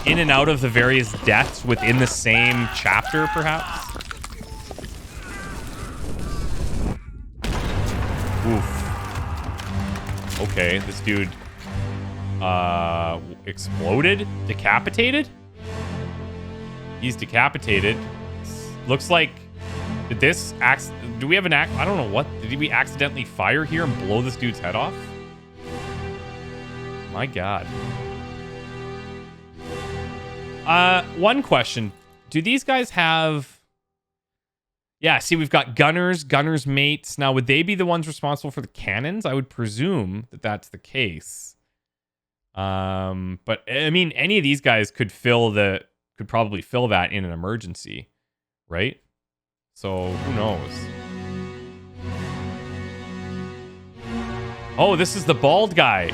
in and out of the various deaths within the same chapter, perhaps? Oof. Okay, this dude exploded? Decapitated? He's decapitated. Looks like... Do we have an I don't know what. Did we accidentally fire here and blow this dude's head off? My God. One question. Do these guys have... Yeah, see, we've got gunners mates. Now, would they be the ones responsible for the cannons? I would presume that that's the case. But, I mean, any of these guys could probably fill that in an emergency, right? So, who knows? Oh, this is the bald guy.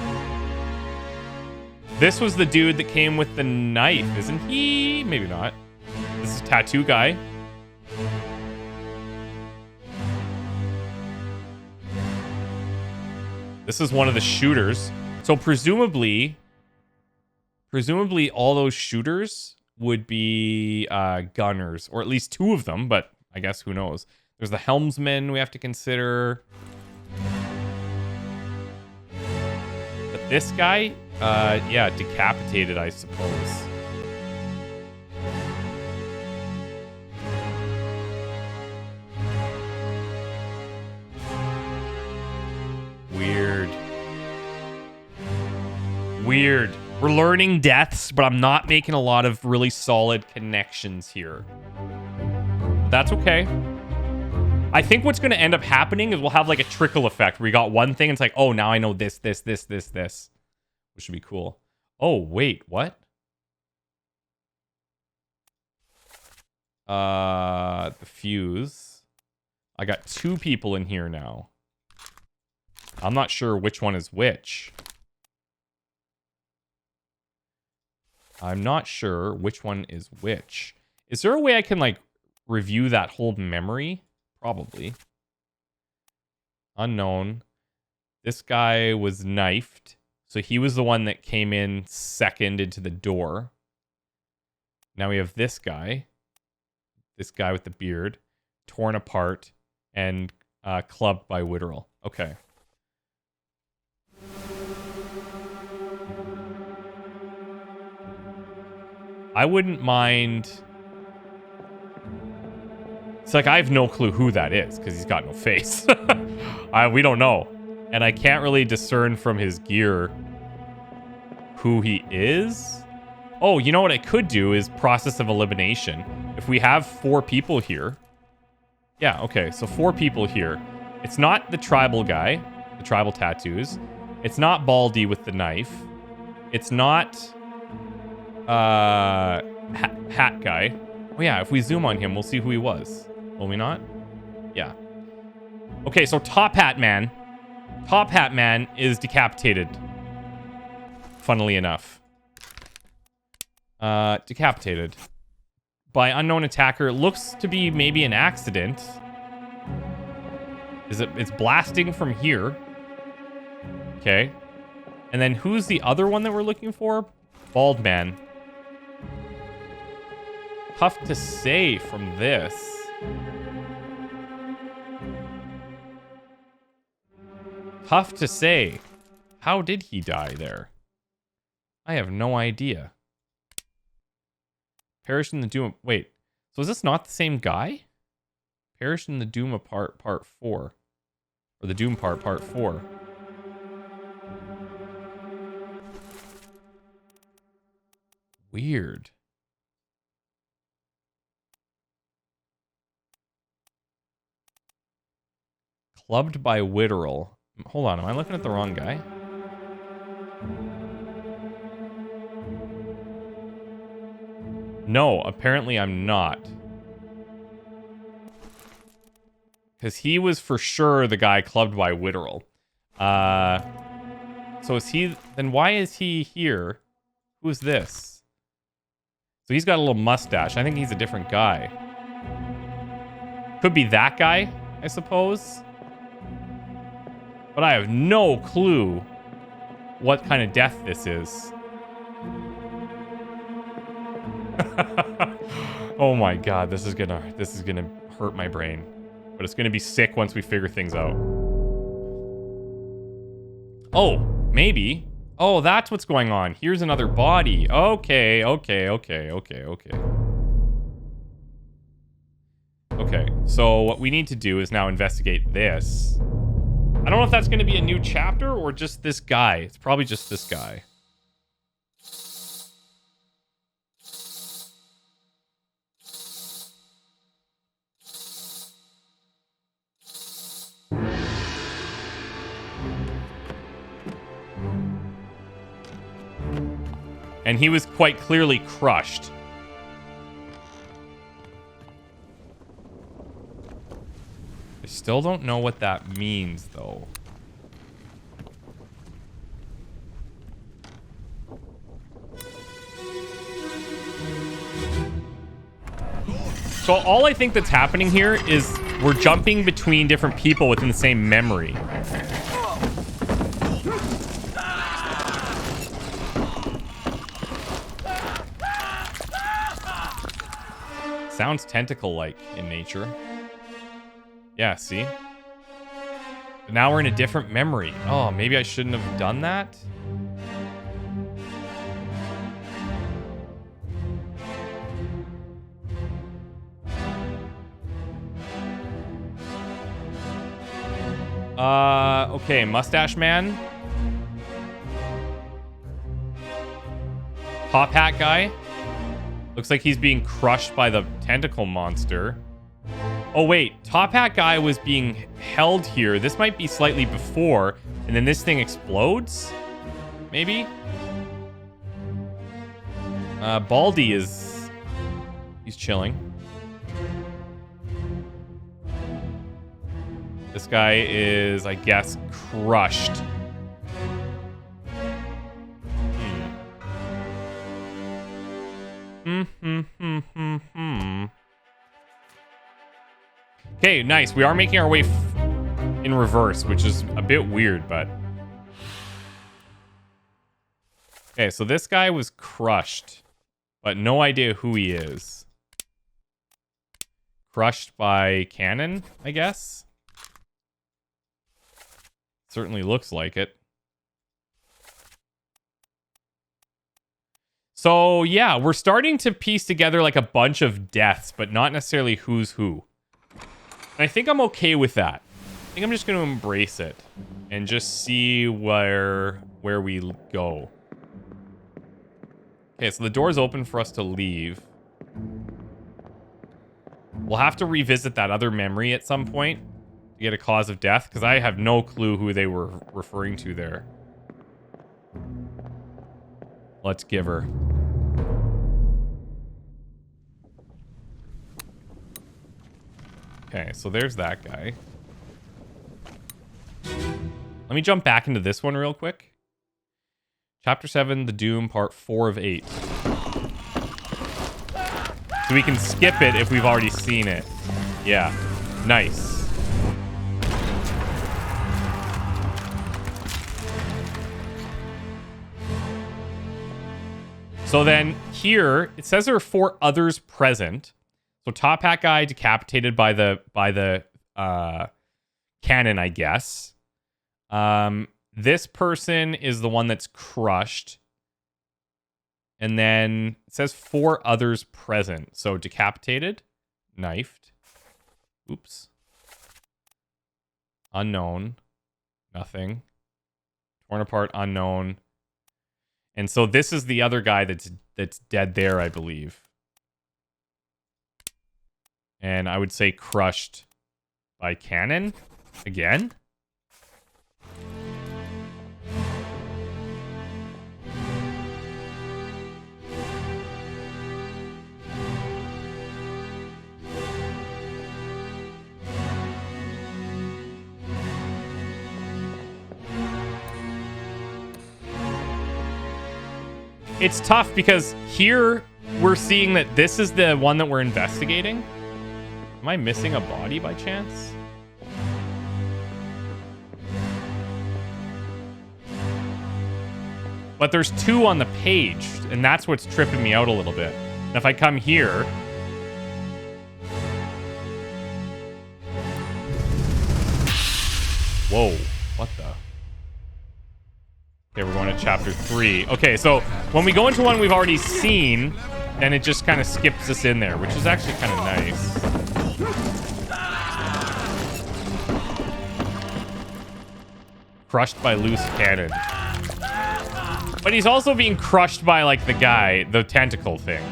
This was the dude that came with the knife, isn't he? Maybe not. This is tattoo guy. This is one of the shooters. So presumably all those shooters would be gunners, or at least two of them, but I guess who knows. There's the helmsman we have to consider. But this guy, yeah, decapitated, I suppose. Weird. We're learning deaths, but I'm not making a lot of really solid connections here. That's okay. I think what's going to end up happening is we'll have like a trickle effect where we got one thing and it's like, oh, now I know this. Which should be cool. Oh, wait, what? The fuse. I got two people in here now. I'm not sure which one is which. I'm not sure which one is which. Is there a way I can, like, review that whole memory? Probably. Unknown. This guy was knifed. So he was the one that came in second into the door. Now we have this guy. This guy with the beard. Torn apart. And clubbed by Witterell. Okay. I wouldn't mind... It's like I have no clue who that is, because he's got no face. We don't know. And I can't really discern from his gear who he is. Oh, you know what I could do is process of elimination. If we have 4 people here... Yeah, okay, so 4 people here. It's not the tribal guy, the tribal tattoos. It's not Baldy with the knife. It's not... hat guy. Oh yeah, if we zoom on him, we'll see who he was. Will we not? Yeah. Okay, so Top Hat Man. Top Hat Man is decapitated. Funnily enough. Decapitated. By unknown attacker. It looks to be maybe an accident. It's blasting from here. Okay. And then who's the other one that we're looking for? Bald Man. Tough to say from this. Tough to say. How did he die there? I have no idea. Perish in the Doom... Wait. So is this not the same guy? Perish in the Doom Apart Part 4. Or the Doom Part 4. Weird. Clubbed by Witterell. Hold on, am I looking at the wrong guy? No, apparently I'm not. Because he was for sure the guy clubbed by Witterell. So is he... Then why is he here? Who's this? So he's got a little mustache. I think he's a different guy. Could be that guy, I suppose. But I have no clue what kind of death this is. Oh my god, this is gonna hurt my brain. But it's gonna be sick once we figure things out. Oh, maybe. Oh, that's what's going on. Here's another body. Okay. Okay, so what we need to do is now investigate this. I don't know if that's going to be a new chapter or just this guy. It's probably just this guy. And he was quite clearly crushed. I still don't know what that means, though. So all I think that's happening here is we're jumping between different people within the same memory. Sounds tentacle-like in nature. Yeah, see? But now we're in a different memory. Oh, maybe I shouldn't have done that? Okay, Mustache Man. Top Hat Guy. Looks like he's being crushed by the tentacle monster. Oh, wait. Top Hat Guy was being held here. This might be slightly before. And then this thing explodes? Maybe? Baldy is... He's chilling. This guy is, I guess, crushed. Okay, nice. We are making our way in reverse, which is a bit weird, but... Okay, so this guy was crushed, but no idea who he is. Crushed by cannon, I guess? Certainly looks like it. So, yeah, we're starting to piece together like a bunch of deaths, but not necessarily who's who. And I think I'm okay with that. I think I'm just going to embrace it and just see where we go. Okay, so the door's open for us to leave. We'll have to revisit that other memory at some point to get a cause of death, because I have no clue who they were referring to there. Let's give her. Okay, so there's that guy. Let me jump back into this one real quick. Chapter 7, The Doom, Part 4 of 8. So we can skip it if we've already seen it. Yeah, nice. So then here, it says there are 4 others present. So Top Hat Guy decapitated by the cannon, I guess. This person is the one that's crushed. And then it says 4 others present. So decapitated, knifed. Oops. Unknown. Nothing. Torn apart, unknown. And so this is the other guy that's dead there, I believe. And I would say crushed by cannon again. It's tough because here we're seeing that this is the one that we're investigating. Am I missing a body by chance? But there's 2 on the page, and that's what's tripping me out a little bit. And if I come here... Whoa. What the... Okay, we're going to chapter 3. Okay, so when we go into one we've already seen, then it just kind of skips us in there, which is actually kind of nice. Crushed by loose cannon. But he's also being crushed by, like, the guy, the tentacle thing.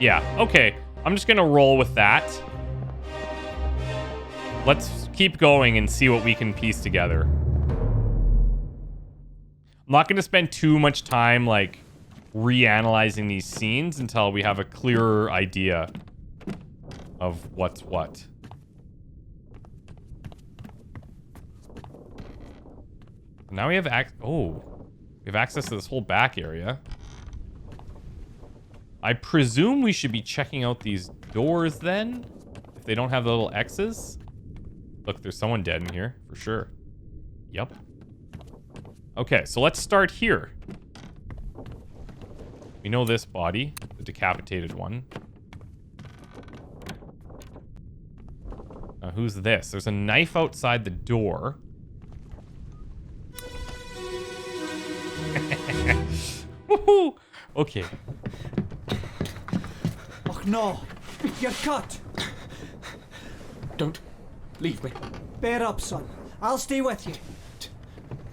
Yeah, okay. I'm just gonna roll with that. Let's keep going and see what we can piece together. I'm not going to spend too much time, like, reanalyzing these scenes until we have a clearer idea of what's what. Now we have we have access to this whole back area. I presume we should be checking out these doors then, if they don't have the little X's. Look, there's someone dead in here, for sure. Yep. Okay, so let's start here. We know this body, the decapitated one. Now, who's this? There's a knife outside the door. Woohoo! Okay. Oh no! You're cut! Don't leave me. Bear up, son. I'll stay with you.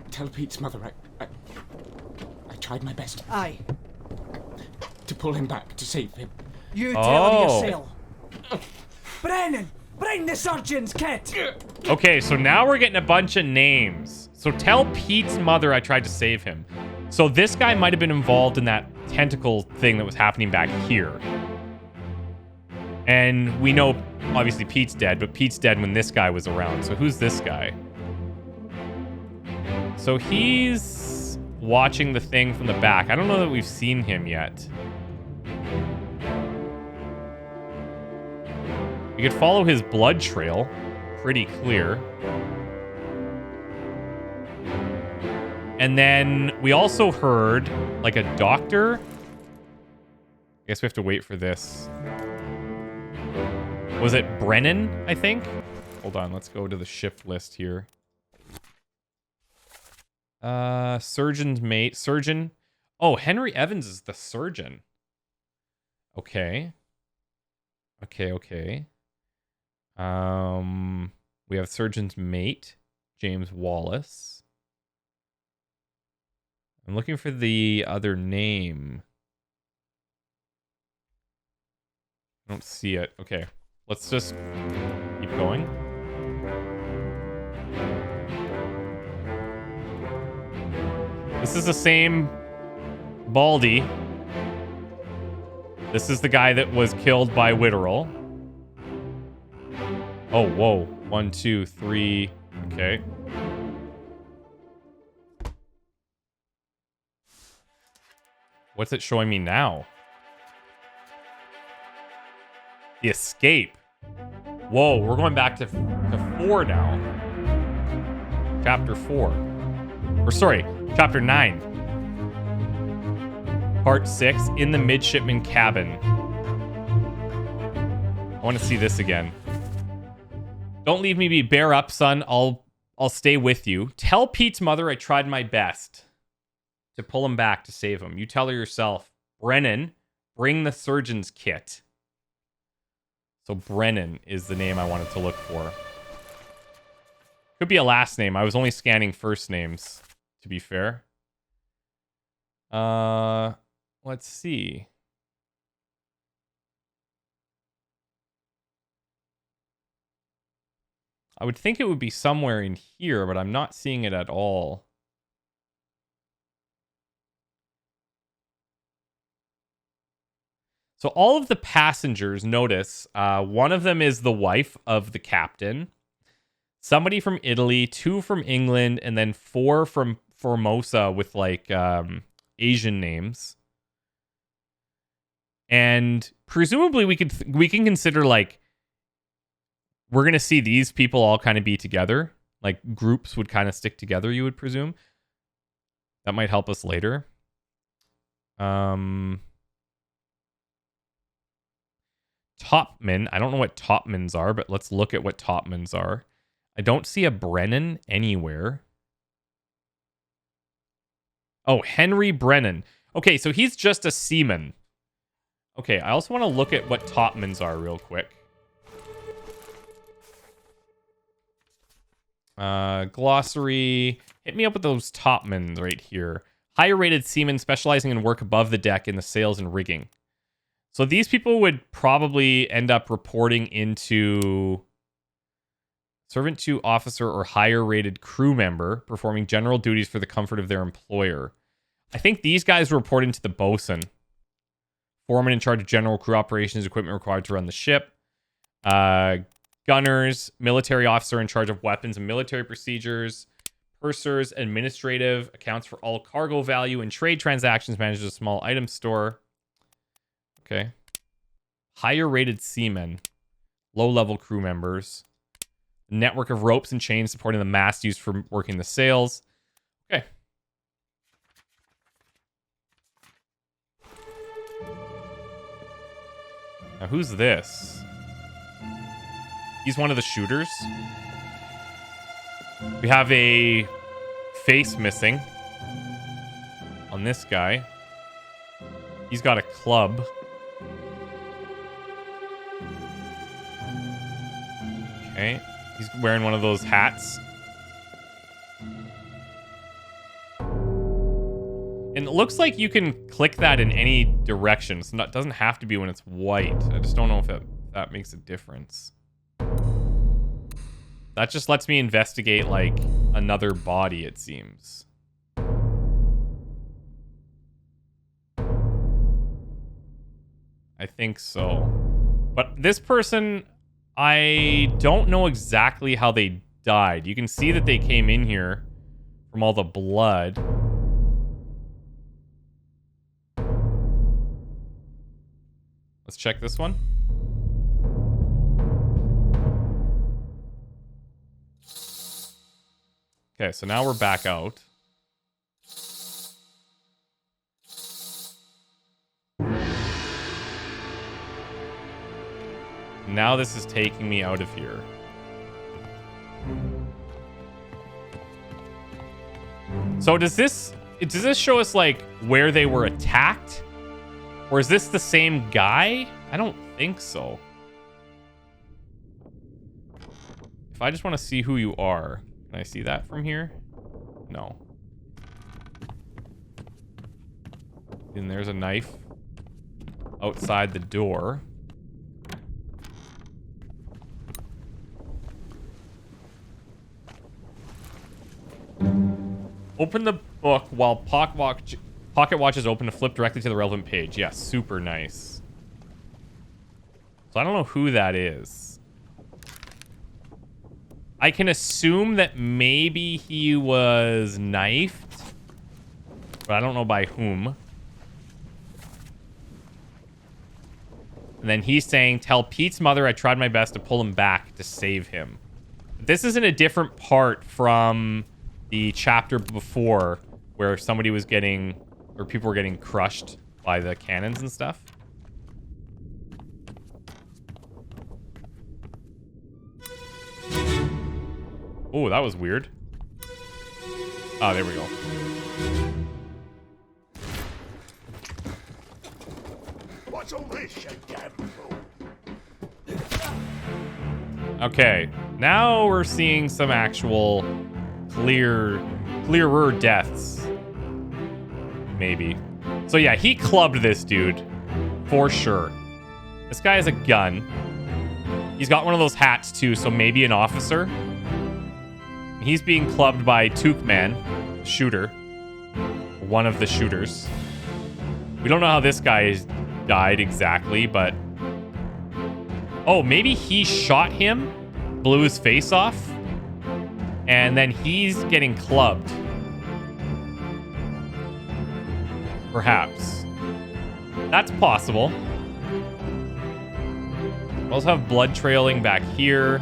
Tell Pete's mother I tried my best Aye. to pull him back, to save him. You tell her yourself. Brennan! Bring the surgeon's kit! Okay, so now we're getting a bunch of names. So tell Pete's mother I tried to save him. So this guy might have been involved in that tentacle thing that was happening back here. And we know, obviously, Pete's dead, but Pete's dead when this guy was around. So who's this guy? So he's watching the thing from the back. I don't know that we've seen him yet. We could follow his blood trail. Pretty clear. And then we also heard, like, a doctor. I guess we have to wait for this. Was it Brennan, I think? Hold on, let's go to the shift list here. Surgeon's mate. Surgeon. Oh, Henry Evans is the surgeon. Okay. Okay. We have surgeon's mate, James Wallace. I'm looking for the other name. I don't see it. Okay. Let's just keep going. This is the same Baldy. This is the guy that was killed by Witterell. Oh, whoa. 1, 2, 3. Okay. What's it showing me now? The escape. Whoa, we're going back to 4 now. Chapter 4. Or sorry, chapter 9. Part 6, in the midshipman cabin. I want to see this again. Don't leave me be. Bear up, son. I'll stay with you. Tell Pete's mother I tried my best to pull him back to save him. You tell her yourself. Brennan, bring the surgeon's kit. So Brennan is the name I wanted to look for. Could be a last name. I was only scanning first names, to be fair. Let's see. I would think it would be somewhere in here, but I'm not seeing it at all. So all of the passengers, notice, one of them is the wife of the captain, somebody from Italy, 2 from England, and then 4 from Formosa with, like, Asian names. And presumably we can consider, like, we're going to see these people all kind of be together. Like, groups would kind of stick together, you would presume. That might help us later. Topmen. I don't know what topmens are, but let's look at what topmens are. I don't see a Brennan anywhere. Oh, Henry Brennan. Okay, so he's just a seaman. Okay, I also want to look at what topmens are real quick. Glossary. Hit me up with those topmen right here. Higher rated seamen specializing in work above the deck in the sails and rigging. So these people would probably end up reporting into servant to officer or higher rated crew member performing general duties for the comfort of their employer. I think these guys report into the bosun. Foreman in charge of general crew operations, equipment required to run the ship. Gunners, military officer in charge of weapons and military procedures. Pursers, administrative, accounts for all cargo value and trade transactions, manages a small item store. Okay. Higher rated seamen. Low level crew members. Network of ropes and chains supporting the mast used for working the sails. Okay. Now, who's this? He's one of the shooters. We have a face missing on this guy. He's got a club. Okay. He's wearing one of those hats. And it looks like you can click that in any direction. So it doesn't have to be when it's white. I just don't know if that makes a difference. That just lets me investigate, like, another body, it seems. I think so. But this person, I don't know exactly how they died. You can see that they came in here from all the blood. Let's check this one. Okay, so now we're back out. Now this is taking me out of here. So does this show us like where they were attacked? Or is this the same guy? I don't think so. If I just want to see who you are, can I see that from here? No. And there's a knife outside the door. Open the book while Pocket Watch is open to flip directly to the relevant page. Yes, super nice. So I don't know who that is. I can assume that maybe he was knifed, but I don't know by whom. And then he's saying, tell Pete's mother I tried my best to pull him back to save him. This is in a different part from the chapter before where somebody was getting, or people were getting crushed by the cannons and stuff. Oh, that was weird. Oh, there we go. What's all this, you damn fool? Okay, now we're seeing some actual clearer deaths. Maybe. So yeah, he clubbed this dude. For sure. This guy has a gun. He's got one of those hats too, so maybe an officer. He's being clubbed by Tookman, shooter. One of the shooters. We don't know how this guy has died exactly, but... Oh, maybe he shot him, blew his face off, and then he's getting clubbed. Perhaps. That's possible. We also have blood trailing back here.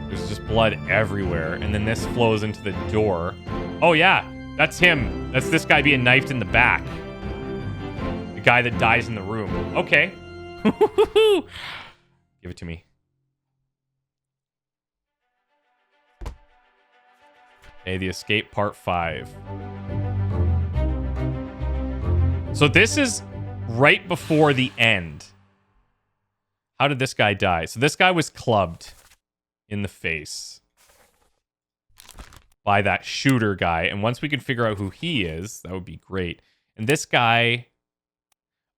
There's just blood everywhere. And then this flows into the door. Oh, yeah. That's him. That's this guy being knifed in the back. The guy that dies in the room. Okay. Give it to me. Okay, the escape part 5. So this is right before the end. How did this guy die? So this guy was clubbed in the face by that shooter guy. And once we can figure out who he is, that would be great. And this guy...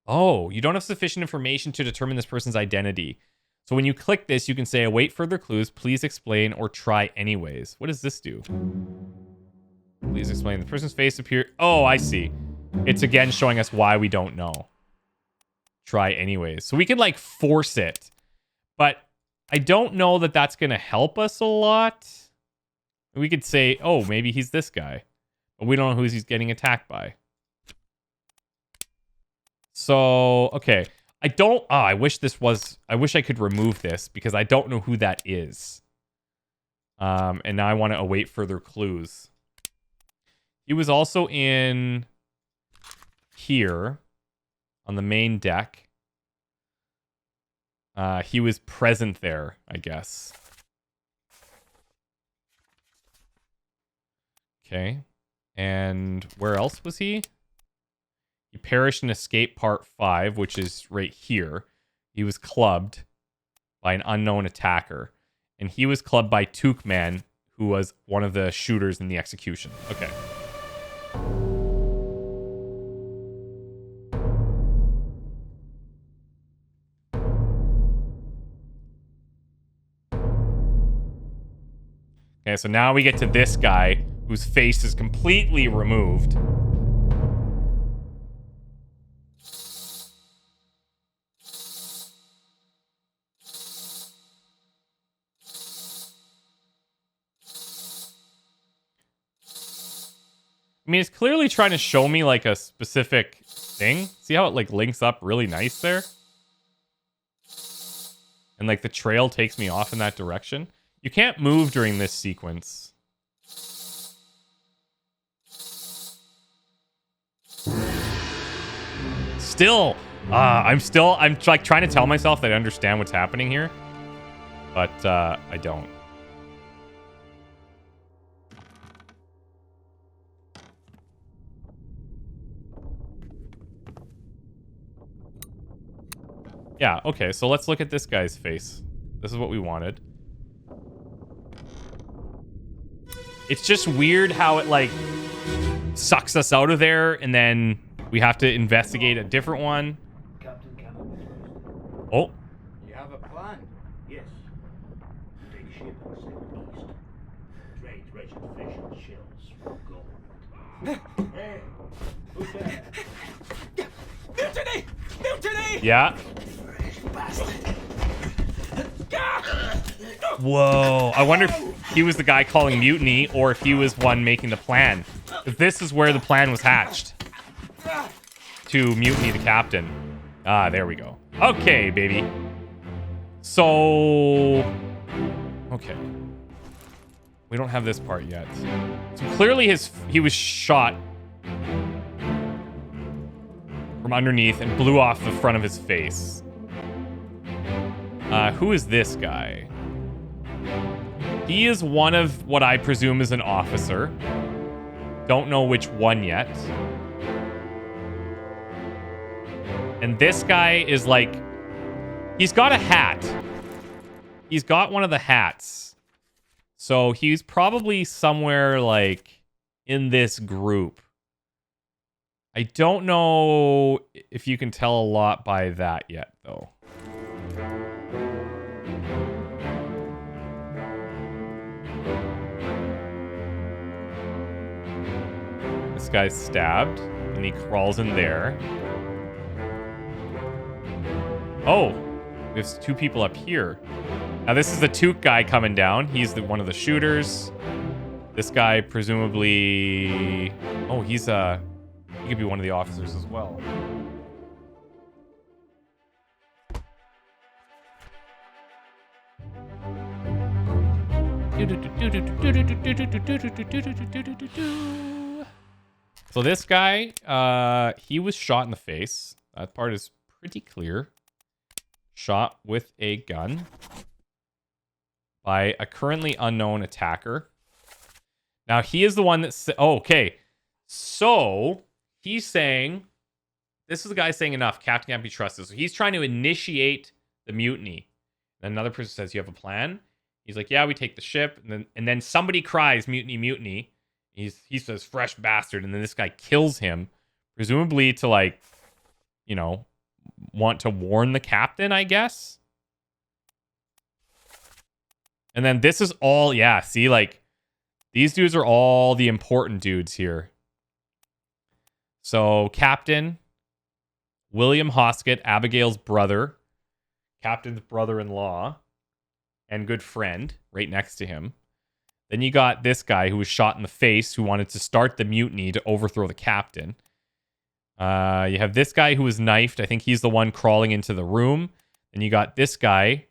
Oh, you don't have sufficient information to determine this person's identity. So when you click this, you can say, await further clues, please explain, or try anyways. What does this do? Please explain. The person's face appear... Oh, I see. It's again showing us why we don't know. Try anyways. So we can like force it. But I don't know that that's going to help us a lot. We could say, oh, maybe he's this guy. But we don't know who he's getting attacked by. So, okay. I wish I could remove this because I don't know who that is. And now I want to await further clues. He was also in here on the main deck. He was present there, I guess. Okay. And where else was he? He perished in escape part 5, which is right here. He was clubbed by an unknown attacker. And he was clubbed by Tookman, who was one of the shooters in the execution. Okay. Okay, so now we get to this guy whose face is completely removed. I mean, it's clearly trying to show me like a specific thing. See how it like links up really nice there? And like the trail takes me off in that direction. You can't move during this sequence. I'm like trying to tell myself that I understand what's happening here, but I don't. Yeah, okay, so let's look at this guy's face. This is what we wanted. It's just weird how it, like, sucks us out of there, and then we have to investigate a different one. Captain Cannon. Oh. You have a plan? Yes. Take ship and sail east. Trade wretched fish and shells for gold. Hey, who's there? Mutiny! Mutiny! Yeah. Whoa. I wonder if he was the guy calling mutiny or if he was one making the plan. Because this is where the plan was hatched. To mutiny the captain. Ah, there we go. Okay, baby. So... Okay. We don't have this part yet. So clearly he was shot from underneath and blew off the front of his face. Who is this guy? He is one of what I presume is an officer. Don't know which one yet. And this guy is like... He's got a hat. He's got one of the hats. So he's probably somewhere like in this group. I don't know if you can tell a lot by that yet, though. This guy's stabbed, and he crawls in there. Oh, there's two people up here. Now, this is the Took guy coming down. He's one of the shooters. This guy, presumably... Oh, he could be one of the officers as well. So this guy, he was shot in the face. That part is pretty clear. Shot with a gun by a currently unknown attacker. Now, he is the one that... Oh, okay. So, he's saying... This is the guy saying enough. Captain can't be trusted. So, he's trying to initiate the mutiny. And another person says, you have a plan? He's like, yeah, we take the ship. And then somebody cries, mutiny, mutiny. He says, fresh bastard. And then this guy kills him. Presumably to, like, you know, want to warn the captain, I guess. And then this is all... Yeah, see, like... These dudes are all the important dudes here. So, Captain, William Hoskett, Abigail's brother, Captain's brother-in-law, and good friend right next to him. Then you got this guy who was shot in the face who wanted to start the mutiny to overthrow the captain. You have this guy who was knifed. I think he's the one crawling into the room. And you got this guy,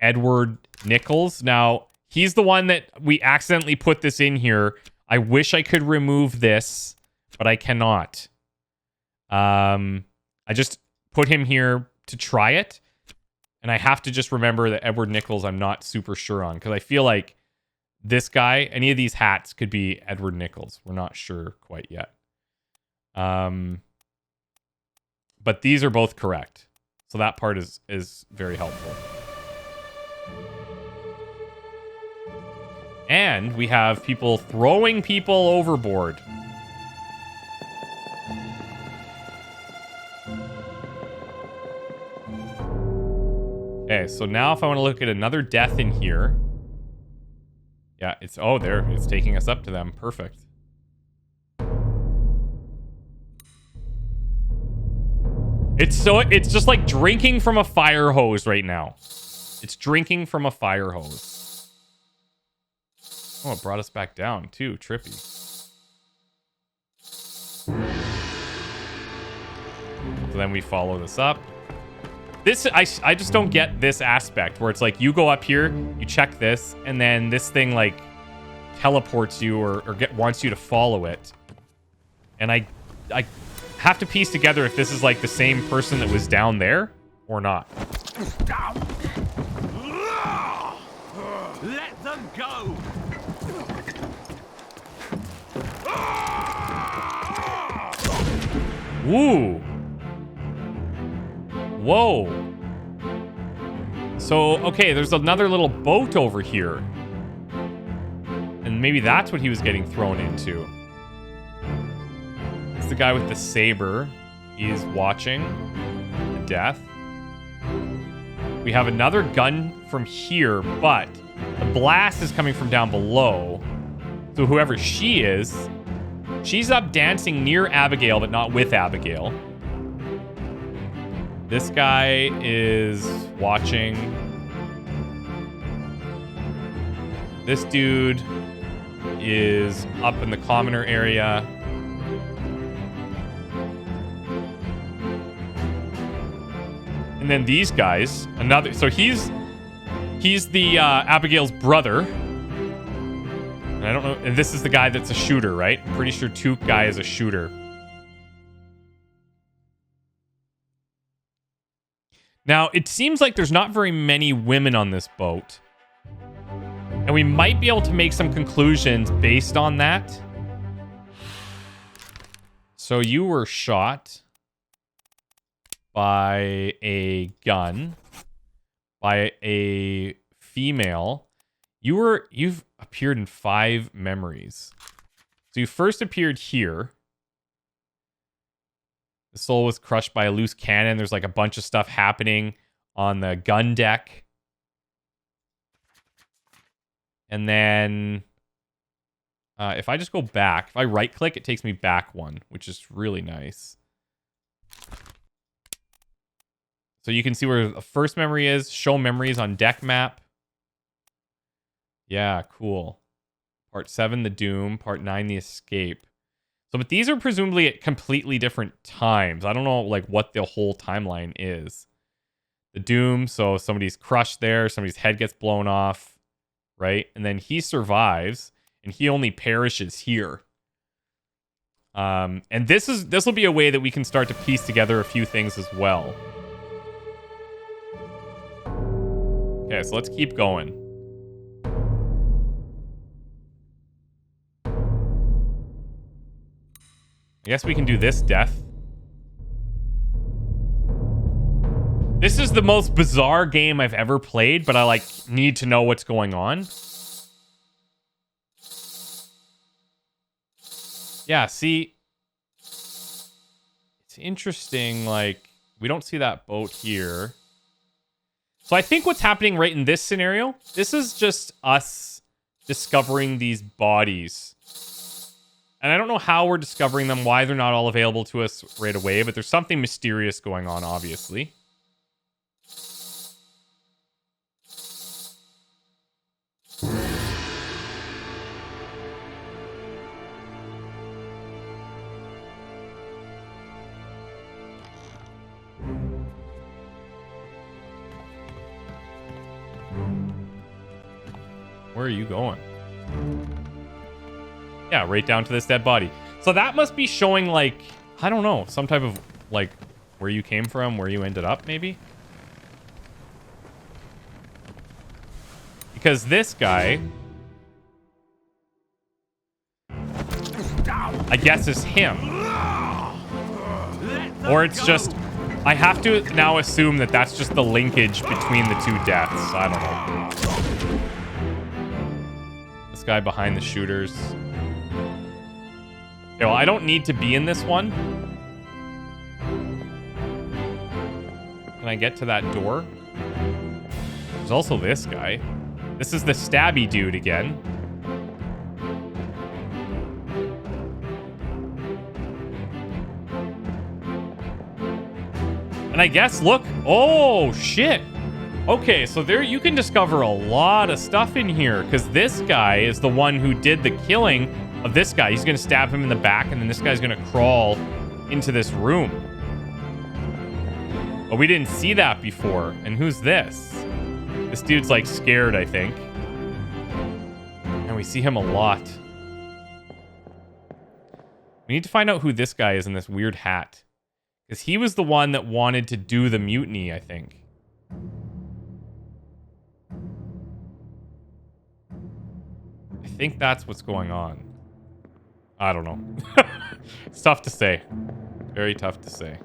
Edward Nichols. Now... He's the one that we accidentally put this in here. I wish I could remove this, but I cannot. I just put him here to try it. And I have to just remember that Edward Nichols I'm not super sure on. Because I feel like this guy, any of these hats could be Edward Nichols. We're not sure quite yet. But these are both correct. So that part is very helpful. And we have people throwing people overboard. Okay, so now if I want to look at another death in here. Yeah, it's... Oh, there. It's taking us up to them. Perfect. It's just like drinking from a fire hose right now. It's drinking from a fire hose. Oh, it brought us back down, too. Trippy. So then we follow this up. This, I just don't get this aspect where it's like you go up here, you check this, and then this thing, like, teleports you or wants you to follow it. And I have to piece together if this is, like, the same person that was down there or not. Let them go! Woo! Whoa! So, okay, there's another little boat over here. And maybe that's what he was getting thrown into. It's the guy with the saber. He's watching the death. We have another gun from here, but the blast is coming from down below. So whoever she is, she's up dancing near Abigail, but not with Abigail. This guy is watching. This dude is up in the commoner area. And then these guys, another. So he's the Abigail's brother. And I don't know. And this is the guy that's a shooter, right? I'm pretty sure Took guy is a shooter. Now, it seems like there's not very many women on this boat. And we might be able to make some conclusions based on that. So you were shot by a gun by a female. You've appeared in 5 memories. So you first appeared here. The soul was crushed by a loose cannon. There's like a bunch of stuff happening on the gun deck. And then if I just go back, if I right click, it takes me back one, which is really nice. So you can see where the first memory is. Show memories on deck map. Yeah, cool. Part 7, the Doom. Part 9, the Escape. So, but these are presumably at completely different times. I don't know, like, what the whole timeline is. The Doom, so somebody's crushed there. Somebody's head gets blown off. right? And then he survives, and he only perishes here. And this will be a way that we can start to piece together a few things as well. Okay, so let's keep going. I guess we can do this death. This is the most bizarre game I've ever played, but I like need to know what's going on. Yeah, see, it's interesting. Like, we don't see that boat here. So I think what's happening right in this scenario, this is just us discovering these bodies. And I don't know how we're discovering them, why they're not all available to us right away, but there's something mysterious going on, obviously. Where are you going? Yeah, right down to this dead body. So that must be showing, like, I don't know, some type of, like, where you came from, where you ended up, maybe? Because this guy, I guess, is him. Or it's just, I have to now assume that that's just the linkage between the two deaths. I don't know. This guy behind the shooters. Okay, well, I don't need to be in this one. Can I get to that door? There's also this guy. This is the stabby dude again. And I guess, look. Oh, shit. Okay, so there you can discover a lot of stuff in here, because this guy is the one who did the killing of this guy. He's going to stab him in the back, and then this guy's going to crawl into this room. But we didn't see that before. And who's this? This dude's, like, scared, I think. And we see him a lot. We need to find out who this guy is in this weird hat. Because he was the one that wanted to do the mutiny, I think. I think that's what's going on. I don't know. It's tough to say. Very tough to say.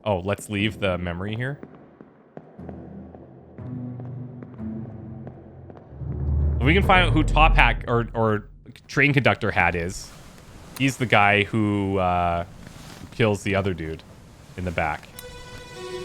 Oh, let's leave the memory here. We can find out who Top Hat or Train Conductor Hat is. He's the guy who kills the other dude in the back.